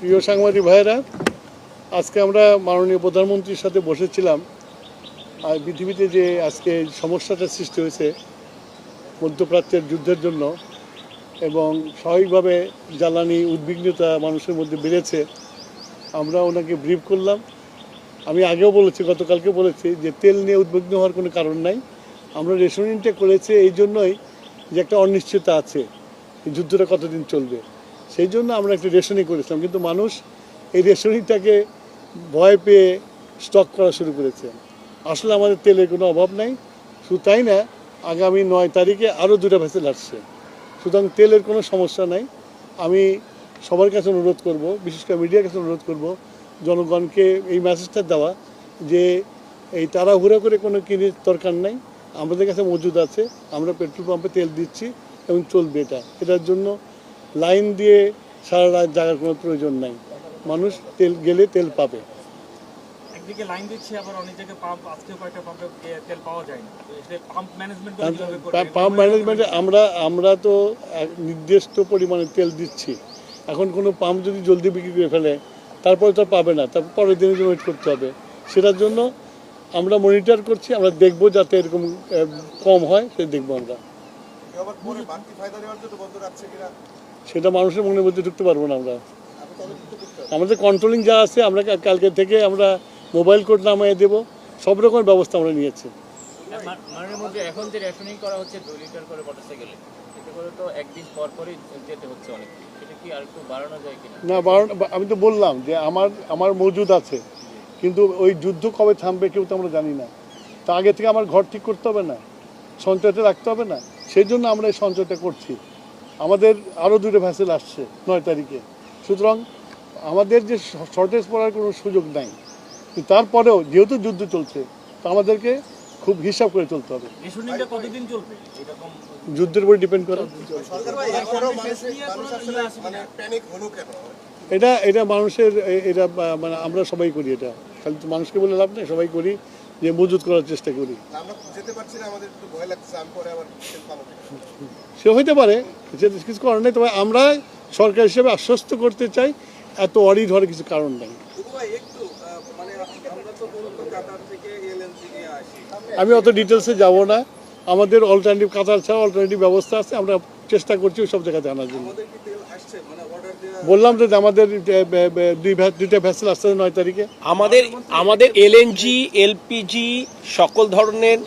প্রিয় সাংবাদিক ভাইয়েরা, আজকে আমরা মাননীয় প্রধানমন্ত্রীর সাথে বসেছিলাম। আর পৃথিবীতে যে আজকে সমস্যাটা সৃষ্টি হয়েছে মধ্যপ্রাচ্যের যুদ্ধের জন্য এবং স্বাভাবিকভাবে জ্বালানি উদ্বিগ্নতা মানুষের মধ্যে বেড়েছে, আমরা ওনাকে ব্রিফ করলাম। আমি আগেও বলেছি, গতকালকে বলেছি যে তেল নিয়ে উদ্বিগ্ন হওয়ার কোনো কারণ নাই। আমরা রেশনিংটা করেছি এই জন্যই যে একটা অনিশ্চয়তা আছে, এই যুদ্ধটা কতদিন চলবে, সেই জন্য আমরা একটা রেশনিং করেছিলাম। কিন্তু মানুষ এই রেশনিংটাকে ভয় পেয়ে স্টক করা শুরু করেছে। আসলে আমাদের তেলের কোনো অভাব নাই। শুধু তাই না, আগামী 9 তারিখে আরও 2টা ভেসেল আসছে। সুতরাং তেলের কোনো সমস্যা নাই। আমি সবার কাছে অনুরোধ করব, বিশেষ করে মিডিয়ার কাছে অনুরোধ করব, জনগণকে এই মেসেজটা দেওয়া যে এই তাড়াহুড়ো করে কোনো কিনে দরকার নাই। আমাদের কাছে মজুদ আছে, আমরা পেট্রোল পাম্পে তেল দিচ্ছি এবং চলবে। এটার জন্য লাইন দিয়ে সারা রাত জাগার কোনো প্রয়োজন নাই। মানুষ তেল গেলে তেল পাবে। একদিকে লাইন দিচ্ছে, আবার অনেক জায়গায় পাম্প, আজকে কয়েকটা পাম্পে তেল পাওয়া যায় না। পাম্প ম্যানেজমেন্ট পাম্প ম্যানেজমেন্টে আমরা তো নির্দিষ্ট পরিমাণে তেল দিচ্ছি। এখন কোনো পাম্প যদি জলদি বিক্রি করে ফেলে তারপরে তো পাবে না, তারপর পরের দিনের জন্য ওয়েট করতে হবে। সেটার জন্য আমরা মনিটর করছি, আমরা দেখব যাতে এরকম কম হয়, সেটা দেখবো আমরা। সেটা মানুষের মনের মধ্যে ঢুকতে পারবো না আমরা। আমাদের কন্ট্রোলিং যা আছে, আমরা কালকে থেকে আমরা মোবাইল কোড নামিয়ে দেবো, সব রকমের ব্যবস্থা আমরা নিয়েছি। এখন যে রেশনিং করা হচ্ছে 2 লিটার করে মোটরসাইকেলে, এটা করে তো একদিন পর পরই যেতে হচ্ছে অনেক। এটা কি আর একটু বাড়ানো যায় কিনা? না, আমি তো বললাম যে আমার মজুদ আছে, কিন্তু ওই যুদ্ধ কবে থামবে কেউ তো আমরা জানি না। তা আগে থেকে আমার ঘর ঠিক করতে হবে না, সঞ্চয়টা রাখতে হবে না? সেই জন্য আমরা এই সঞ্চয়টা করছি। আমাদের আরও 2টা ভেসেল আসছে 9 তারিখে। সুতরাং আমাদের যে শর্টেজ পড়ার কোনো সুযোগ নাই। তারপরেও যেহেতু যুদ্ধ চলছে, তো আমাদেরকে খুব হিসাব করে চলতে হবে। কতদিন চলবে যুদ্ধের উপর ডিপেন্ড করে। এটা মানুষের, এটা মানে আমরা সবাই করি। এটা খালি তো মানুষকে বলে লাভ নেই, সবাই করি যে মজুত করার চেষ্টা করি। সে হইতে পারে, কিছু করার নেই। তবে আমরা সরকার হিসেবে আশ্বস্ত করতে চাই, এত অডিট হওয়ার কিছু কারণ নেই। আমি অত ডিটেলসে যাব না। আমাদের অল্টারনেটিভ, কাতার ছাড়া অল্টারনেটিভ ব্যবস্থা আছে, আমরা চেষ্টা করছি সব জায়গাতে আনার জন্য। বললাম যে আমাদের 2টা ভেসেল আসছে 9 তারিখে। আমাদের এলএনজি, এলপিজি সকল ধরনের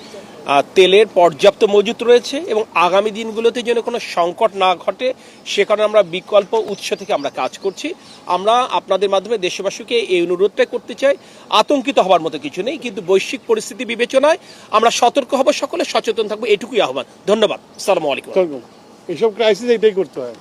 তেলের পর্যাপ্ত মজুত রয়েছে এবং আগামী দিনগুলোতে যেন কোনো সংকট না ঘটে সে কারণে আমরা বিকল্প উৎস থেকে আমরা কাজ করছি। আমরা আপনাদের মাধ্যমে দেশবাসীকে এই অনুরোধটাই করতে চাই, আতঙ্কিত হওয়ার মতো কিছু নেই, কিন্তু বৈশ্বিক পরিস্থিতি বিবেচনায় আমরা সতর্ক হব, সকলে সচেতন থাকবো, এটুকুই আহ্বান। ধন্যবাদ। আসসালামু আলাইকুম। এসব ক্রাইসিস এটাই করতে হয়।